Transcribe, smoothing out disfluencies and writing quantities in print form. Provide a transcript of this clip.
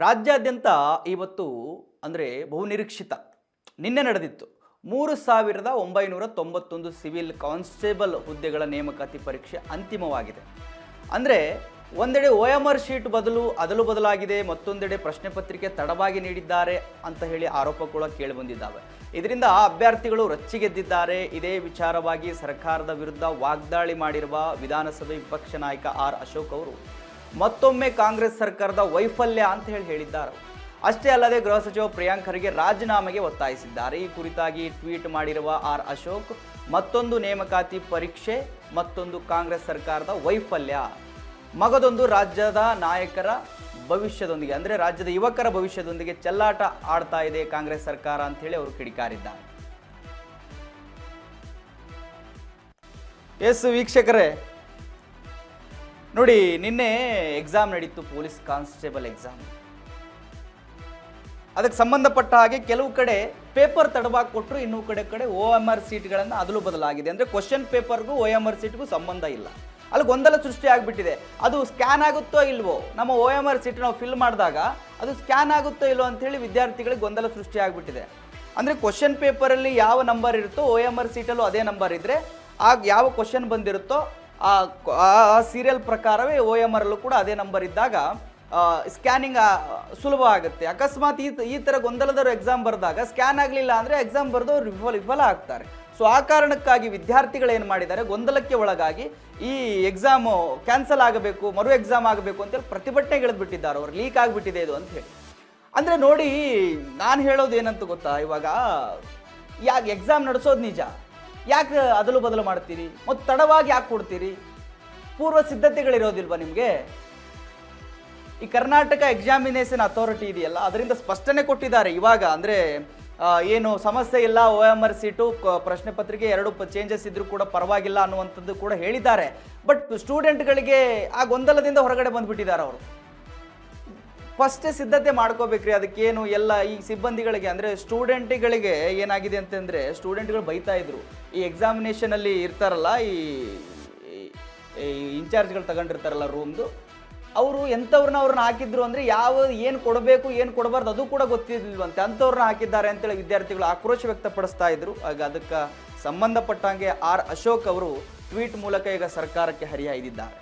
ರಾಜ್ಯಾದ್ಯಂತ ಇವತ್ತು ಅಂದರೆ ಬಹುನಿರೀಕ್ಷಿತ ನಿನ್ನೆ ನಡೆದಿತ್ತು 3991 ಸಿವಿಲ್ ಕಾನ್ಸ್ಟೇಬಲ್ ಹುದ್ದೆಗಳ ನೇಮಕಾತಿ ಪರೀಕ್ಷೆ ಅಂತಿಮವಾಗಿದೆ. ಅಂದರೆ ಒಂದೆಡೆ OMR ಶೀಟ್ ಅದಲು ಬದಲಾಗಿದೆ, ಮತ್ತೊಂದೆಡೆ ಪ್ರಶ್ನೆ ಪತ್ರಿಕೆ ತಡವಾಗಿ ನೀಡಿದ್ದಾರೆ ಅಂತ ಹೇಳಿ ಆರೋಪಗಳು ಕೇಳಿಬಂದಿದ್ದಾವೆ. ಇದರಿಂದ ಅಭ್ಯರ್ಥಿಗಳು ರಚ್ಚಿಗೆದ್ದಿದ್ದಾರೆ. ಇದೇ ವಿಚಾರವಾಗಿ ಸರ್ಕಾರದ ವಿರುದ್ಧ ವಾಗ್ದಾಳಿ ಮಾಡಿರುವ ವಿಧಾನಸಭೆ ವಿಪಕ್ಷ ನಾಯಕ ಆರ್ ಅಶೋಕ್ ಅವರು ಮತ್ತೊಮ್ಮೆ ಕಾಂಗ್ರೆಸ್ ಸರ್ಕಾರದ ವೈಫಲ್ಯ ಅಂತ ಹೇಳಿದ್ದಾರೆ. ಅಷ್ಟೇ ಅಲ್ಲದೆ ಗೃಹ ಸಚಿವ ಪ್ರಿಯಾಂಕ್ ಖರ್ಗೆ ರಾಜೀನಾಮೆಗೆ ಒತ್ತಾಯಿಸಿದ್ದಾರೆ. ಈ ಕುರಿತಾಗಿ ಟ್ವೀಟ್ ಮಾಡಿರುವ ಆರ್ ಅಶೋಕ್, ಮತ್ತೊಂದು ನೇಮಕಾತಿ ಪರೀಕ್ಷೆ, ಮತ್ತೊಂದು ಕಾಂಗ್ರೆಸ್ ಸರ್ಕಾರದ ವೈಫಲ್ಯ, ಮಗದೊಂದು ರಾಜ್ಯದ ನಾಯಕರ ಭವಿಷ್ಯದೊಂದಿಗೆ ಅಂದರೆ ರಾಜ್ಯದ ಯುವಕರ ಭವಿಷ್ಯದೊಂದಿಗೆ ಚೆಲ್ಲಾಟ ಆಡ್ತಾ ಇದೆ ಕಾಂಗ್ರೆಸ್ ಸರ್ಕಾರ ಅಂತ ಹೇಳಿ ಅವರು ಕಿಡಿಕಾರಿದ್ದಾರೆ. ಎಸ್ ವೀಕ್ಷಕರೇ, ನೋಡಿ ನಿನ್ನೆ ಎಕ್ಸಾಮ್ ನಡೀತು, ಪೊಲೀಸ್ ಕಾನ್ಸ್ಟೇಬಲ್ ಎಕ್ಸಾಮ್. ಅದಕ್ಕೆ ಸಂಬಂಧಪಟ್ಟ ಹಾಗೆ ಕೆಲವು ಕಡೆ ಪೇಪರ್ ತಡವಾಗಿ ಕೊಟ್ಟರು, ಇನ್ನೂ ಕಡೆ OMR ಸೀಟ್ಗಳನ್ನು ಅದಲು ಬದಲಾಗಿದೆ. ಅಂದರೆ ಕ್ವಶನ್ ಪೇಪರ್ಗೂ OMR ಸೀಟ್ಗೂ ಸಂಬಂಧ ಇಲ್ಲ. ಅಲ್ಲಿ ಗೊಂದಲ ಸೃಷ್ಟಿ ಆಗಿಬಿಟ್ಟಿದೆ. ಅದು ಸ್ಕ್ಯಾನ್ ಆಗುತ್ತೋ ಇಲ್ವೋ, ನಮ್ಮ OMR ಸೀಟ್ ನಾವು ಫಿಲ್ ಮಾಡಿದಾಗ ಅದು ಸ್ಕ್ಯಾನ್ ಆಗುತ್ತೋ ಇಲ್ವೋ ಅಂಥೇಳಿ ವಿದ್ಯಾರ್ಥಿಗಳಿಗೆ ಗೊಂದಲ ಸೃಷ್ಟಿ ಆಗಿಬಿಟ್ಟಿದೆ. ಅಂದರೆ ಕ್ವಶನ್ ಪೇಪರಲ್ಲಿ ಯಾವ ನಂಬರ್ ಇರುತ್ತೋ OMR ಸೀಟಲ್ಲೂ ಅದೇ ನಂಬರ್ ಇದ್ದರೆ ಆಗ ಯಾವ ಕ್ವಶನ್ ಬಂದಿರುತ್ತೋ ಆ ಸೀರಿಯಲ್ ಪ್ರಕಾರವೇ OMR ಅಲ್ಲೂ ಕೂಡ ಅದೇ ನಂಬರ್ ಇದ್ದಾಗ ಸ್ಕ್ಯಾನಿಂಗ್ ಸುಲಭ ಆಗುತ್ತೆ. ಅಕಸ್ಮಾತ್ ಈ ಥರ ಗೊಂದಲದವರು ಎಕ್ಸಾಮ್ ಬರೆದಾಗ ಸ್ಕ್ಯಾನ್ ಆಗಲಿಲ್ಲ ಅಂದರೆ ಎಕ್ಸಾಮ್ ಬರೆದವರು ವಿಫಲ ಆಗ್ತಾರೆ. ಸೊ ಆ ಕಾರಣಕ್ಕಾಗಿ ವಿದ್ಯಾರ್ಥಿಗಳು ಏನು ಮಾಡಿದ್ದಾರೆ, ಗೊಂದಲಕ್ಕೆ ಒಳಗಾಗಿ ಈ ಎಕ್ಸಾಮು ಕ್ಯಾನ್ಸಲ್ ಆಗಬೇಕು, ಮರು ಎಕ್ಸಾಮ್ ಆಗಬೇಕು ಅಂತೇಳಿ ಪ್ರತಿಭಟನೆಗೆ ಇಳಿದ್ಬಿಟ್ಟಿದ್ದಾರೆ. ಅವ್ರು ಲೀಕ್ ಆಗಿಬಿಟ್ಟಿದೆ ಇದು ಅಂತ ಹೇಳಿ. ಅಂದರೆ ನೋಡಿ, ನಾನು ಹೇಳೋದು ಏನಂತ ಗೊತ್ತಾ, ಇವಾಗ ಯಾಕೆ ಎಕ್ಸಾಮ್ ನಡೆಸೋದು ನಿಜ, ಯಾಕೆ ಅದಲು ಬದಲು ಮಾಡ್ತೀರಿ ಮತ್ತು ತಡವಾಗಿ ಯಾಕೆ ಕೊಡ್ತೀರಿ? ಪೂರ್ವ ಸಿದ್ಧತೆಗಳಿರೋದಿಲ್ವಾ ನಿಮಗೆ? ಈ ಕರ್ನಾಟಕ ಎಕ್ಸಾಮಿನೇಷನ್ ಅಥಾರಿಟಿ ಇದೆಯಲ್ಲ, ಅದರಿಂದ ಸ್ಪಷ್ಟನೆ ಕೊಟ್ಟಿದ್ದಾರೆ ಇವಾಗ. ಅಂದರೆ ಏನು ಸಮಸ್ಯೆ ಇಲ್ಲ, OMR ಸೀಟು ಪ್ರಶ್ನೆ ಪತ್ರಿಕೆ ಎರಡು ಚೇಂಜಸ್ ಇದ್ರೂ ಕೂಡ ಪರವಾಗಿಲ್ಲ ಅನ್ನುವಂಥದ್ದು ಕೂಡ ಹೇಳಿದ್ದಾರೆ. ಬಟ್ ಸ್ಟೂಡೆಂಟ್ಗಳಿಗೆ ಆ ಗೊಂದಲದಿಂದ ಹೊರಗಡೆ ಬಂದುಬಿಟ್ಟಿದ್ದಾರೆ. ಅವರು ಫಸ್ಟೇ ಸಿದ್ಧತೆ ಮಾಡ್ಕೋಬೇಕ್ರಿ. ಅದಕ್ಕೇನು ಎಲ್ಲ ಈ ಸಿಬ್ಬಂದಿಗಳಿಗೆ ಅಂದರೆ ಸ್ಟೂಡೆಂಟ್ಗಳಿಗೆ ಏನಾಗಿದೆ ಅಂತಂದರೆ, ಸ್ಟೂಡೆಂಟ್ಗಳು ಬೈತಾ ಇದ್ರು, ಈ ಎಕ್ಸಾಮಿನೇಷನಲ್ಲಿ ಇರ್ತಾರಲ್ಲ, ಈ ಇನ್ಚಾರ್ಜ್ಗಳು ತಗೊಂಡಿರ್ತಾರಲ್ಲ ರೂಮ್ದು, ಅವರು ಅವ್ರನ್ನ ಹಾಕಿದ್ರು ಅಂದರೆ ಏನು ಕೊಡಬೇಕು ಏನು ಕೊಡಬಾರ್ದು ಅದು ಕೂಡ ಗೊತ್ತಿರಲಿಲ್ವಂತೆ, ಅಂಥವ್ರನ್ನ ಹಾಕಿದ್ದಾರೆ ಅಂತೇಳಿ ವಿದ್ಯಾರ್ಥಿಗಳು ಆಕ್ರೋಶ ವ್ಯಕ್ತಪಡಿಸ್ತಾ ಇದ್ರು. ಆಗ ಅದಕ್ಕೆ ಸಂಬಂಧಪಟ್ಟಂಗೆ ಆರ್ ಅಶೋಕ್ ಅವರು ಟ್ವೀಟ್ ಮೂಲಕ ಈಗ ಸರ್ಕಾರಕ್ಕೆ ಹರಿಹಾಯ್ದಿದ್ದಾರೆ.